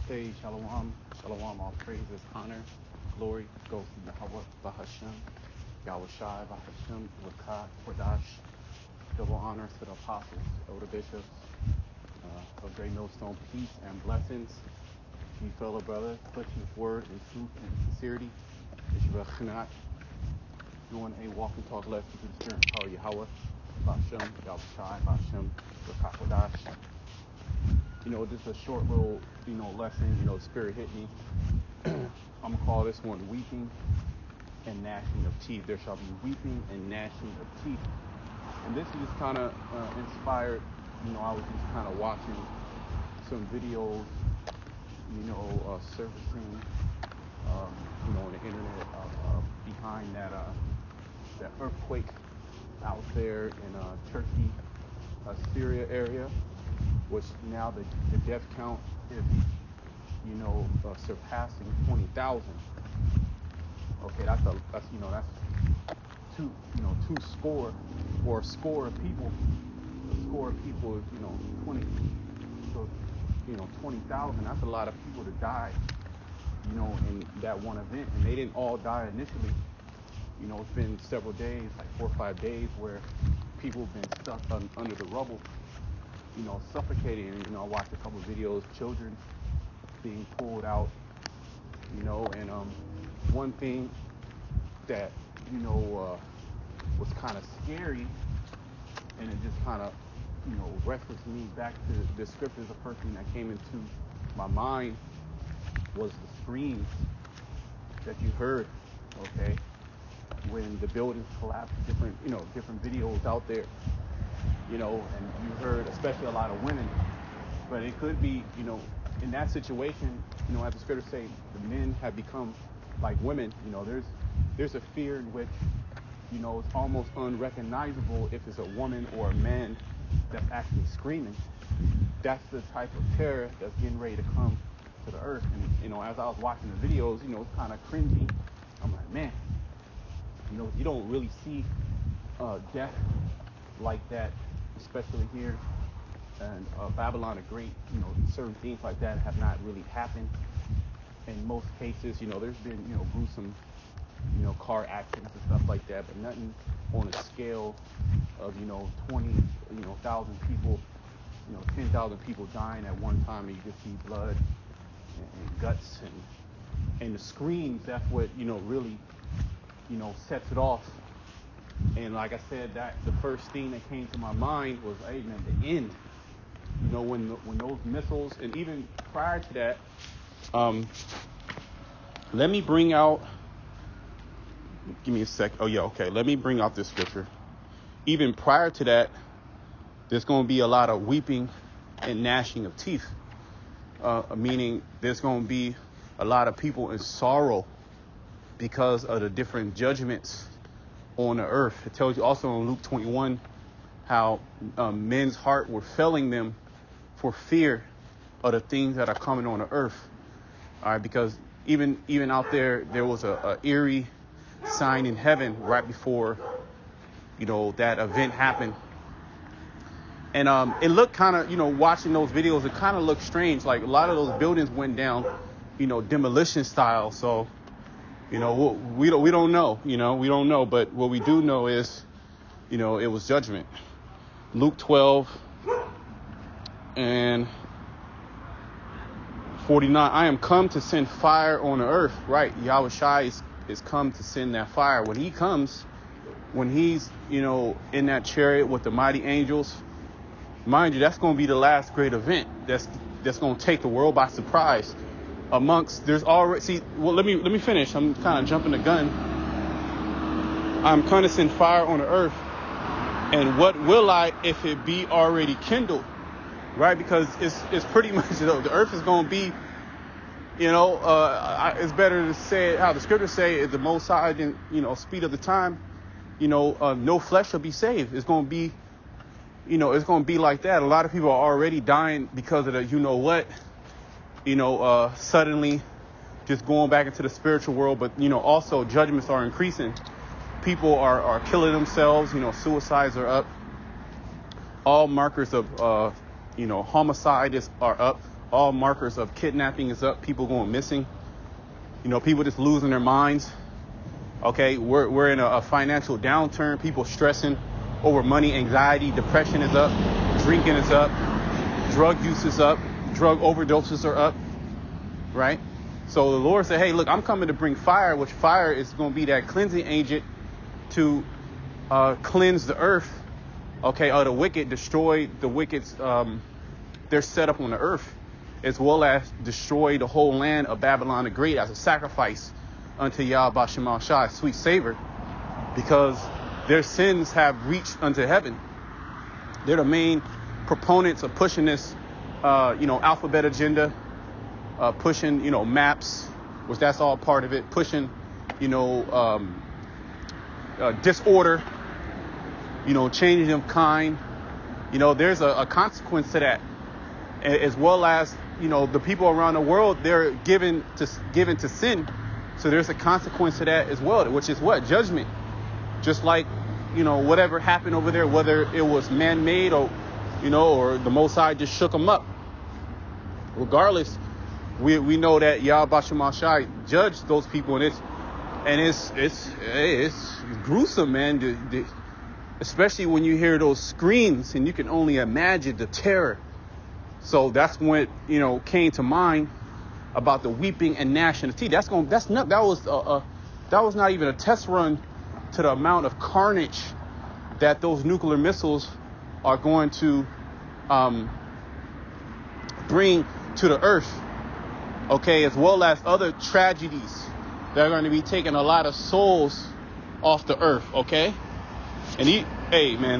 Hey, Shalom, Shalom, all praises, honor, glory goes to Yahweh, Bahashem, Yahweh Shai, Bahashem, Wakah, Kodash. Double honors to the apostles, elder bishops, of Great Millstone, peace and blessings to you fellow brothers, put your word in truth and sincerity. Ishvachinat, doing a walk and talk lesson through the spirit and power of Yahweh, Bahashem, Yahweh Shai, Bahashem, Wakah, Kodash. Just a short little, lesson, the spirit hit me. I'm going to call this one weeping and gnashing of teeth. There shall be weeping and gnashing of teeth. And this is just kind of inspired, I was just kind of watching some videos, surfacing, on the internet behind that earthquake out there in Turkey, Syria area, which now the death count is, surpassing 20,000. Okay, that's two score or a score of people. A score of people is 20. So 20,000. That's a lot of people to die. In that one event, and they didn't all die initially. It's been several days, like 4 or 5 days, where people have been stuck under the rubble. Suffocating. And, I watched a couple of videos, children being pulled out, and one thing that, was kind of scary, and it just kind of, referenced me back to the scriptures. The first thing that came into my mind was the screams that you heard, okay, when the buildings collapsed, different videos out there. And you heard especially a lot of women, but it could be, in that situation, as the scriptures say, the men have become like women. There's a fear in which, it's almost unrecognizable if it's a woman or a man that's actually screaming. That's the type of terror that's getting ready to come to the earth. And, as I was watching the videos, it's kind of cringy. I'm like, man, you don't really see death like that, especially here and Babylon the Great. Certain things like that have not really happened in most cases. There's been gruesome car accidents and stuff like that, but nothing on a scale of 20,000 people, 10,000 people dying at one time, and you can see blood and guts and the screams. That's what really sets it off. And like I said, that the first thing that came to my mind was, hey man, the end. When those missiles, and even prior to that, let me bring out. Give me a sec. Oh yeah, okay. Let me bring out this scripture. Even prior to that, there's going to be a lot of weeping and gnashing of teeth. Meaning there's going to be a lot of people in sorrow because of the different judgments on the earth. It tells you also in Luke 21 how men's heart were failing them for fear of the things that are coming on the earth. All right, because even out there was a eerie sign in heaven right before that event happened. And it looked kind of, watching those videos, it kind of looked strange. Like a lot of those buildings went down, demolition style. So, we don't know, we don't know. But what we do know is, it was judgment. Luke 12 and 49. I am come to send fire on the earth. Right. Yahweh Shai is come to send that fire. When he comes, when he's, in that chariot with the mighty angels, mind you, that's going to be the last great event. That's going to take the world by surprise. There's already, let me finish. I'm kind of jumping the gun. I'm going to send fire on the earth. And what will I, if it be already kindled? Right? Because it's pretty much, the earth is going to be, it's better to say it how the scriptures say it, the most high than, speed of the time, no flesh shall be saved. It's going to be, it's going to be like that. A lot of people are already dying because of the, suddenly just going back into the spiritual world. But, also judgments are increasing. People are killing themselves. Suicides are up. All markers of, homicide are up. All markers of kidnapping is up. People going missing. People just losing their minds. Okay, we're in a financial downturn. People stressing over money. Anxiety, depression is up. Drinking is up. Drug use is up. Drug overdoses are up. Right? So the Lord said, hey, look, I'm coming to bring fire, which fire is going to be that cleansing agent to cleanse the earth, okay, of the wicked, destroy the wicked's, their setup on the earth, as well as destroy the whole land of Babylon the Great as a sacrifice unto Yahweh Shema Shai, sweet savor, because their sins have reached unto heaven. They're the main proponents of pushing this, alphabet agenda, pushing, maps, which that's all part of it, pushing, disorder, changing of kind. There's a consequence to that, as well as, the people around the world, they're given to sin. So there's a consequence to that as well, which is what? Judgment. Just like, whatever happened over there, whether it was man-made or the Most High just shook them up. Regardless, we know that Yahweh Shema Shai judged those people, and it's gruesome, man. Especially when you hear those screams, and you can only imagine the terror. So that's when came to mind about the weeping and gnashing of teeth. That was not even a test run to the amount of carnage that those nuclear missiles are going to bring to the earth. Okay, as well as other tragedies that are going to be taking a lot of souls off the earth. Okay, and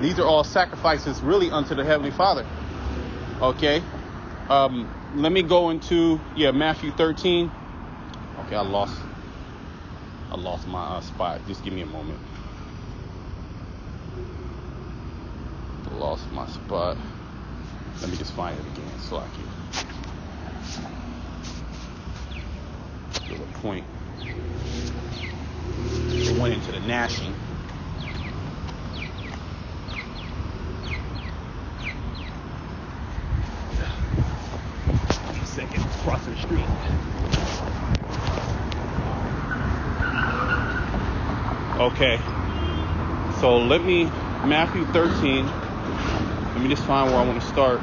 these are all sacrifices really unto the Heavenly Father. Okay, let me go into Matthew 13. Okay, I lost my spot. Just give me a moment. I lost my spot. Let me just find it again so I can. There's a point. It went into the gnashing. Wait a second, crossing the street. Okay. So Matthew 13. Let me just find where I want to start.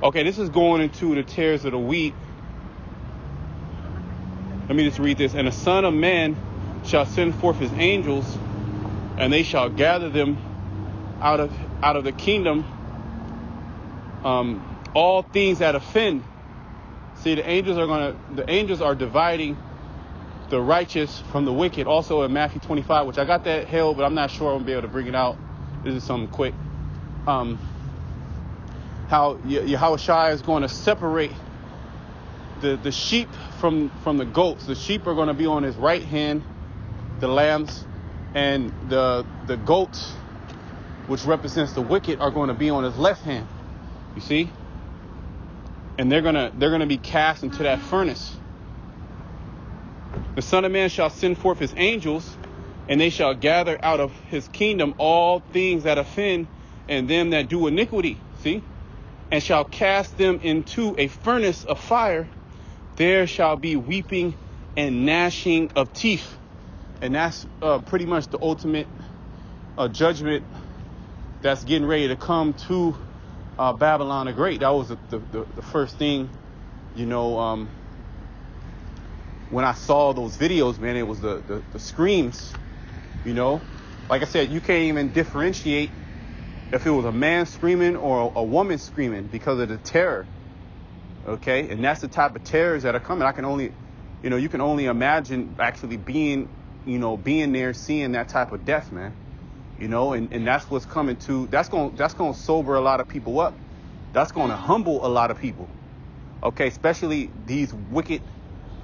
Okay, this is going into the tares of the wheat. Let me just read this. And the Son of Man shall send forth his angels, and they shall gather them out of the kingdom, all things that offend. See, the angels are dividing the righteous from the wicked. Also in Matthew 25, which I got that held, but I'm not sure I'm gonna be able to bring it out. This is something quick. How Yahushua is going to separate the sheep from the goats. The sheep are going to be on his right hand, the lambs, and the goats, which represents the wicked, are going to be on his left hand. You see? And they're gonna be cast into that furnace. The Son of Man shall send forth his angels, and they shall gather out of his kingdom all things that offend and them that do iniquity. See? And shall cast them into a furnace of fire. There shall be weeping and gnashing of teeth. And that's pretty much the ultimate judgment that's getting ready to come to Babylon the Great. That was the first thing, when I saw those videos, man. It was the screams, Like I said, you can't even differentiate if it was a man screaming or a woman screaming because of the terror. Okay, and that's the type of terrors that are coming. I can only, you can only imagine actually being there, seeing that type of death, man. And that's what's coming to. That's going to sober a lot of people up. That's going to humble a lot of people. Okay, especially these wicked,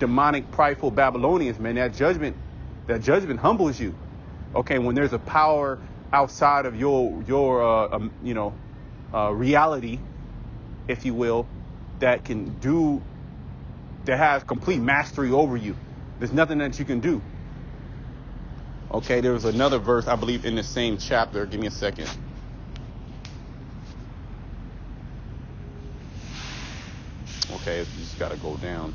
demonic, prideful Babylonians, man. That judgment humbles you. Okay, when there's a power outside of your reality, if you will, that has complete mastery over you. There's nothing that you can do. Okay, there was another verse, I believe, in the same chapter. Give me a second. Okay, you just got to go down.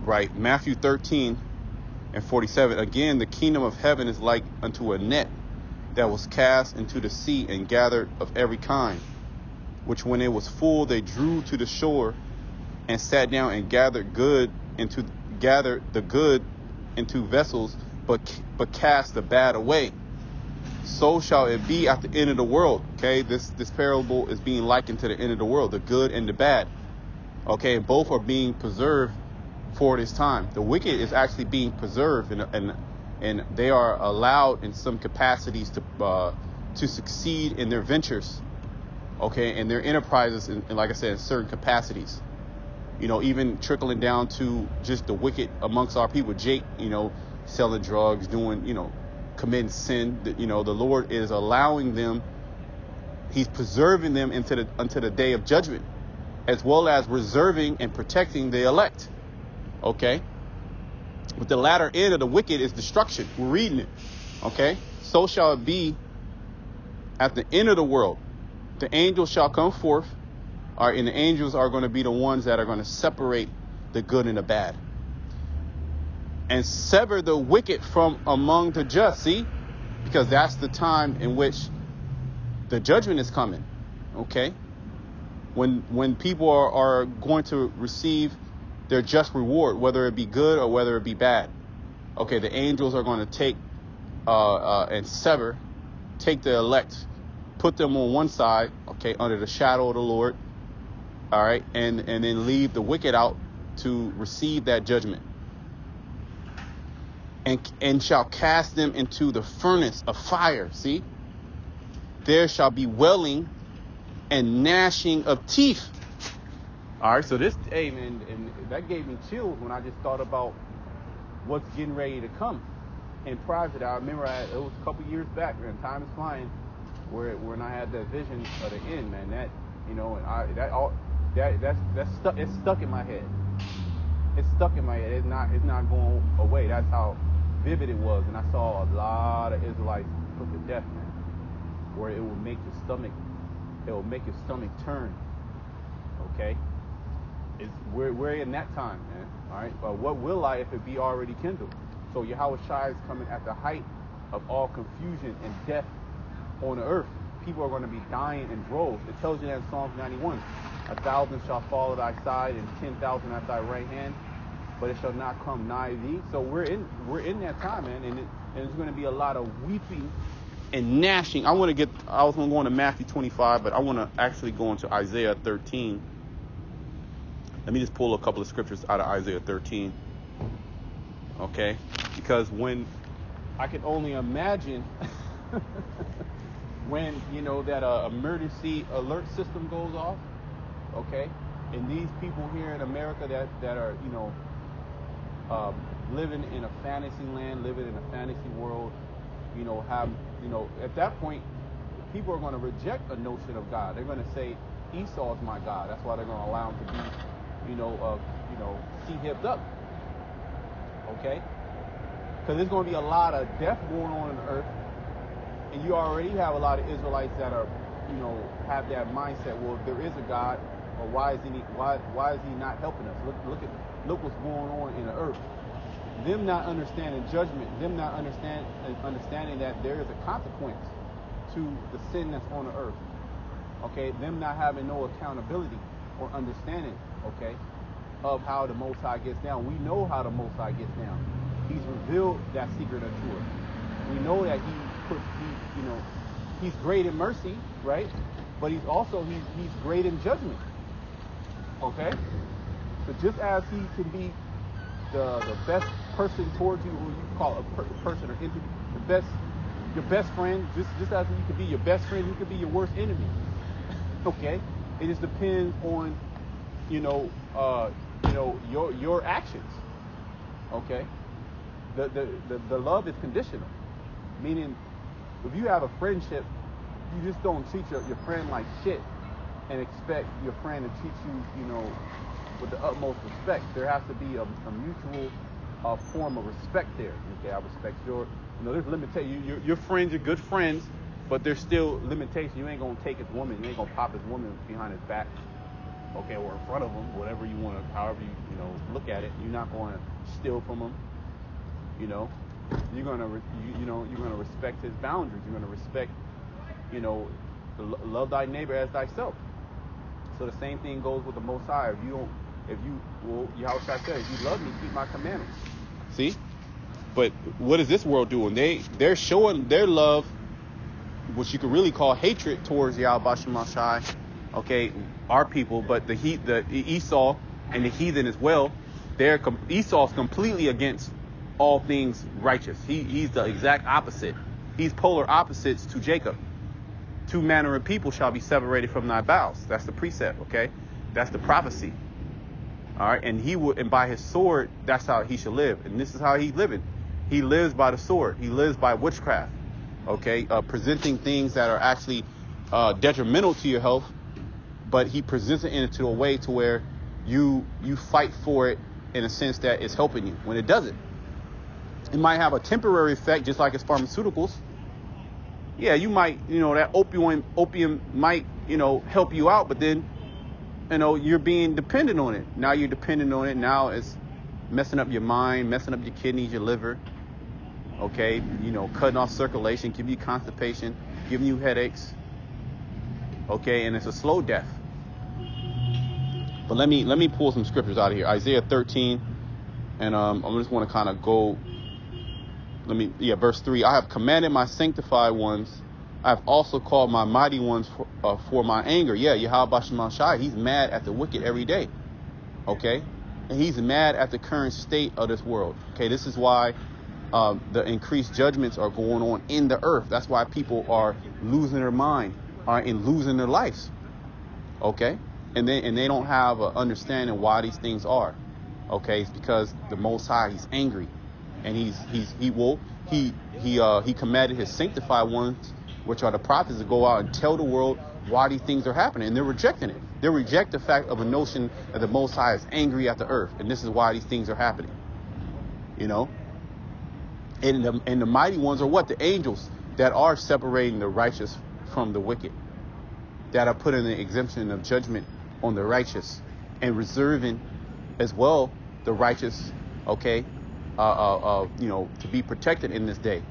Right, Matthew 13:47. Again, the kingdom of heaven is like unto a net that was cast into the sea and gathered of every kind, which when it was full, they drew to the shore and sat down and gathered the good into vessels, but cast the bad away. So shall it be at the end of the world. Okay, this parable is being likened to the end of the world, the good and the bad. Okay, and both are being preserved for this time. The wicked is actually being preserved, and they are allowed in some capacities to succeed in their ventures. Okay, and their enterprises, and like I said, in certain capacities. Even trickling down to just the wicked amongst our people. Jake, selling drugs, doing, committing sin. The Lord is allowing them. He's preserving them until the day of judgment, as well as reserving and protecting the elect. Okay. But the latter end of the wicked is destruction. We're reading it. Okay. So shall it be at the end of the world. The angels shall come forth. And the angels are going to be the ones that are going to separate the good and the bad. And sever the wicked from among the just. See? Because that's the time in which the judgment is coming. Okay? When people are going to receive their just reward, whether it be good or whether it be bad. Okay, the angels are going to take and sever, take the elect, put them on one side, okay, under the shadow of the Lord. All right, and then leave the wicked out to receive that judgment. And shall cast them into the furnace of fire. See? There shall be wailing and gnashing of teeth. All right, so hey man, and that gave me chills when I just thought about what's getting ready to come. In private, I remember it was a couple years back, and time is flying, when I had that vision of the end, man. That that's stuck. It's stuck in my head. It's stuck in my head. It's not going away. That's how vivid it was. And I saw a lot of Israelites put to death, man. Where it will make your stomach turn. Okay, we're in that time, man. All right, but what will I if it be already kindled? So Yahweh Shai is coming at the height of all confusion and death on the earth. People are going to be dying in droves. It tells you that in Psalms 91. 1,000 shall fall at thy side and 10,000 at thy right hand, but it shall not come nigh thee. So we're in that time, man, and there's going to be a lot of weeping and gnashing. I was going to go into Matthew 25, but I want to actually go into Isaiah 13. Let me just pull a couple of scriptures out of Isaiah 13. Okay, because when I can only imagine when that emergency alert system goes off. Okay, and these people here in America that are living in a fantasy land, living in a fantasy world, at that point people are going to reject a notion of God. They're going to say Esau is my God. That's why they're going to allow him to be hipped up. Okay, because there's going to be a lot of death going on the earth, and you already have a lot of Israelites that are have that mindset. Well, if there is a God, or why is he not helping us? Look what's going on in the earth. Them not understanding judgment, them not understanding that there is a consequence to the sin that's on the earth. Okay, them not having no accountability or understanding, okay, of how the Most High gets down. We know how the Most High gets down. He's revealed that secret unto us. We know that he's great in mercy, right? But he's great in judgment. Okay? So just as he can be the best person towards you, or you can call a person or entity, your best friend, just as you can be your best friend, he could be your worst enemy. Okay? It just depends on your actions. Okay? The love is conditional. Meaning, if you have a friendship, you just don't treat your friend like shit and expect your friend to treat you, the utmost respect. There has to be a mutual form of respect there. Okay, I respect your, there's limitations. Your friends are good friends, but there's still limitations. You ain't gonna take his woman. You ain't gonna pop his woman behind his back, okay, or in front of him, whatever you want to, however you look at it. You're not going to steal from him. You're gonna respect his boundaries. You're gonna respect, love thy neighbor as thyself. So the same thing goes with the Most High. Yahweh said, if you love me, keep my commandments. See? But what is this world doing? They're showing their love, which you could really call hatred towards Yahweh Shai, okay, our people, but the Esau and the heathen as well. Esau's completely against all things righteous. He's the exact opposite. He's polar opposites to Jacob. Two manner of people shall be separated from thy bowels. That's the precept, okay? That's the prophecy. All right, and by his sword, that's how he should live. And this is how he's living. He lives by the sword. He lives by witchcraft, okay? Presenting things that are actually detrimental to your health, but he presents it into a way to where you fight for it in a sense that it's helping you when it doesn't. It might have a temporary effect, just like it's pharmaceuticals. Yeah, you might, that opium might, help you out, but then, you're being dependent on it. Now you're dependent on it. Now it's messing up your mind, messing up your kidneys, your liver. Okay, cutting off circulation, giving you constipation, giving you headaches. Okay, and it's a slow death. But let me pull some scriptures out of here. Isaiah 13, and I just want to kind of go. Verse 3. I have commanded my sanctified ones. I have also called my mighty ones for my anger. Yeah, Yahweh Shema Shai, he's mad at the wicked every day. Okay, and he's mad at the current state of this world. Okay, this is why the increased judgments are going on in the earth. That's why people are losing their mind, and losing their lives. Okay, and they don't have an understanding why these things are. Okay, it's because the Most High, he's angry, and he commanded his sanctified ones, which are the prophets, to go out and tell the world why these things are happening, and they're rejecting it. They reject the fact of a notion that the Most High is angry at the earth, and this is why these things are happening. And the mighty ones are what? The angels that are separating the righteous from the wicked, that are putting the exemption of judgment on the righteous and reserving as well the righteous, okay, to be protected in this day,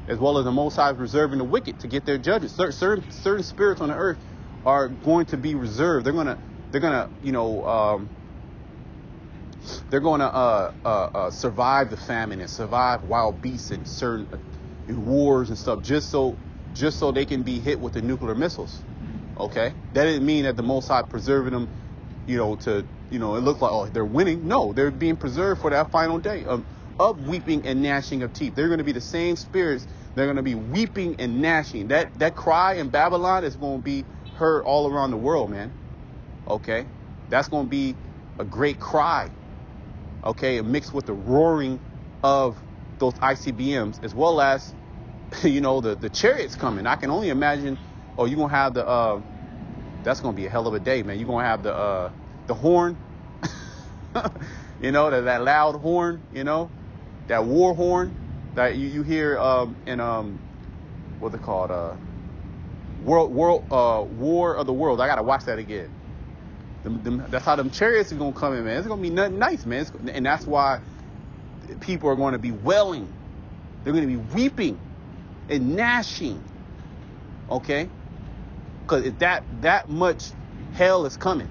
as well as the Most High is reserving the wicked to get their judges. Certain spirits on the earth are going to be reserved. They're gonna survive the famine and survive wild beasts and certain wars and stuff, just so they can be hit with the nuclear missiles. Okay, that didn't mean that the Most High preserving them, it looks like, they're winning. No, they're being preserved for that final day of weeping and gnashing of teeth. They're going to be the same spirits. They're going to be weeping and gnashing. That cry in Babylon is going to be heard all around the world, man. Okay, that's going to be a great cry. Okay, mixed with the roaring of those ICBMs, as well as, the chariots coming. I can only imagine. Oh, you're going to have that's going to be a hell of a day, man. You're going to have the horn, that loud horn, that war horn that you hear in what's it called, War of the World. I gotta watch that again. That's how them chariots are gonna come in, man. It's gonna be nothing nice, man. And that's why people are going to be wailing. They're going to be weeping and gnashing. Okay, because that much hell is coming.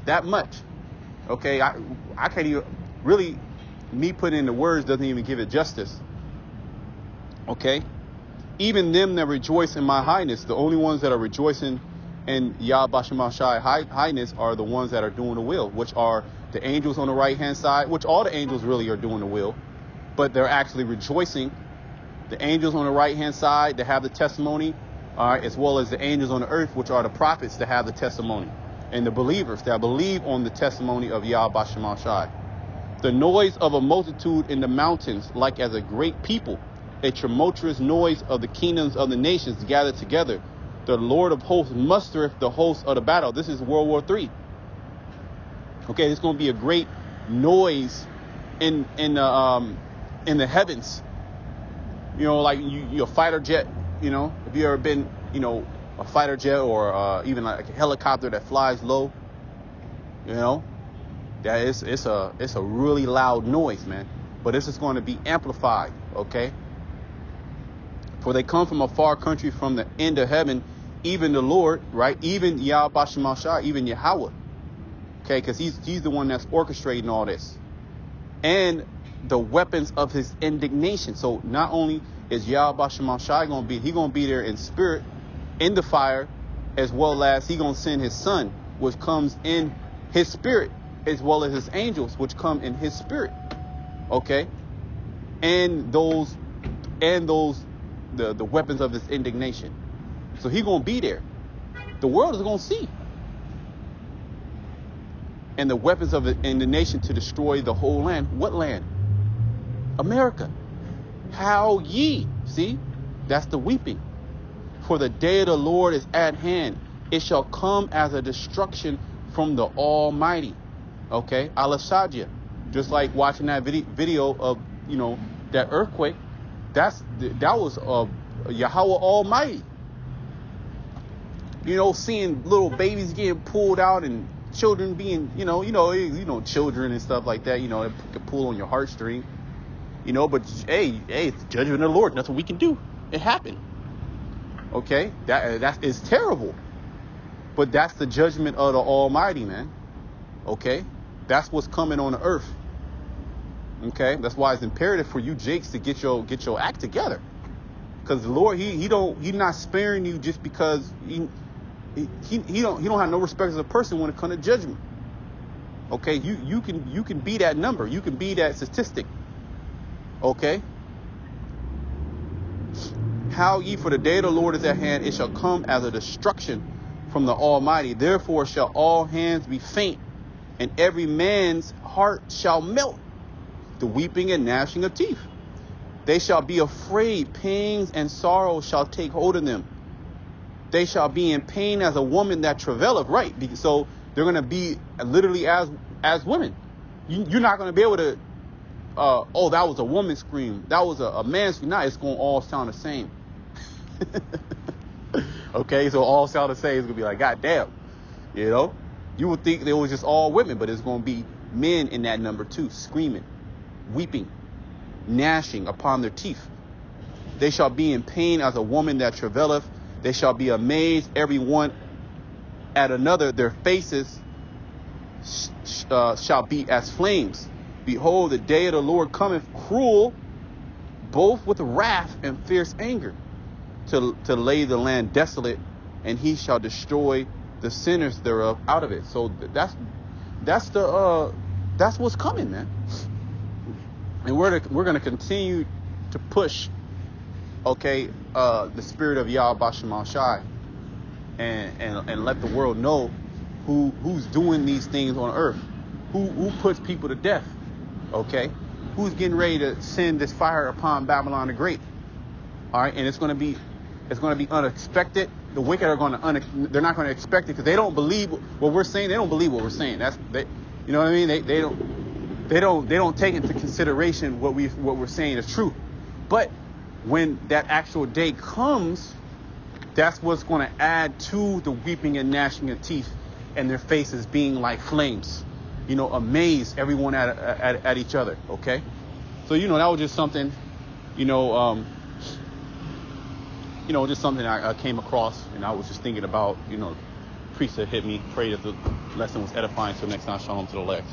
That much. Okay, I can't even really. Me putting in the words doesn't even give it justice. Okay, even them that rejoice in my highness, the only ones that are rejoicing in Yahweh Shai highness are the ones that are doing the will, which are the angels on the right hand side, which all the angels really are doing the will, but they're actually rejoicing. The angels on the right hand side that have the testimony, as well as the angels on the earth, which are the prophets that have the testimony, and the believers that believe on the testimony of Yahweh Shai. The noise of a multitude in the mountains, like as a great people, a tumultuous noise of the kingdoms of the nations gathered together. The Lord of hosts mustereth the hosts of the battle. This is World War III. Okay, there's going to be a great noise in the heavens. You know, like your fighter jet. You know, if you ever been, you know, a fighter jet or even like a helicopter that flies low. You know, that it's a really loud noise, man. But this is going to be amplified. Okay. For they come from a far country, from the end of heaven, even the Lord, right? Even Yahweh Shemashah, even Yahweh. Okay, because he's the one that's orchestrating all this. And the weapons of his indignation. So not only is Yahweh Shemashah going to be there in spirit, in the fire, as well as he going to send his son, which comes in his spirit, as well as his angels, which come in his spirit. Okay? And the weapons of his indignation. So he going to be there. The world is going to see. And the weapons of indignation to destroy the whole land. What land? America. How ye? See? That's the weeping. For the day of the Lord is at hand. It shall come as a destruction from the Almighty. Okay? Al-Ashadja. Just like watching that video of, you know, that earthquake. That was Yahweh Almighty. You know, seeing little babies getting pulled out and children being, you know, children and stuff like that. You know, it could pull on your heartstring. You know, but hey, it's the judgment of the Lord. Nothing we can do. It happened. Okay, that is terrible. But that's the judgment of the Almighty, man. Okay, that's what's coming on the earth. Okay, that's why it's imperative for you, Jakes, to get your act together, because the Lord, he's not sparing you just because he don't have no respect as a person when it comes to judgment. Okay, you can be that number, you can be that statistic. Okay. How ye, for the day of the Lord is at hand, it shall come as a destruction from the Almighty. Therefore shall all hands be faint, and every man's heart shall melt. The weeping and gnashing of teeth. They shall be afraid. Pains and sorrow shall take hold of them. They shall be in pain as a woman that travaileth. Right. So they're going to be literally as women. You're not going to be able to, oh, that was a woman's scream. That was a man's scream. Now it's going to all sound the same. Okay, so all sound the same. It's going to be like, God damn. You know, you would think they was just all women, but it's going to be men in that number too, screaming, weeping, gnashing upon their teeth. They shall be in pain as a woman that travaileth. They shall be amazed, every one at another. Their faces shall be as flames. Behold, the day of the Lord cometh cruel, both with wrath and fierce anger, to lay the land desolate, and he shall destroy the sinners thereof out of it. So that's what's coming, man. And we're going to continue to push, okay, the spirit of Yahweh Shemashai, and let the world know who's doing these things on earth, who puts people to death, okay, who's getting ready to send this fire upon Babylon the Great. All right, and it's going to be unexpected. The wicked are they're not going to expect it because they don't believe what we're saying. They don't believe what we're saying. You know what I mean? They don't take into consideration what we're saying is true. But when that actual day comes, that's what's going to add to the weeping and gnashing of teeth and their faces being like flames. You know, amaze everyone at each other. Okay, so that was just something, just something I came across, and I was just thinking about. Priest had hit me. Pray that the lesson was edifying. So next time, shalom to the elect.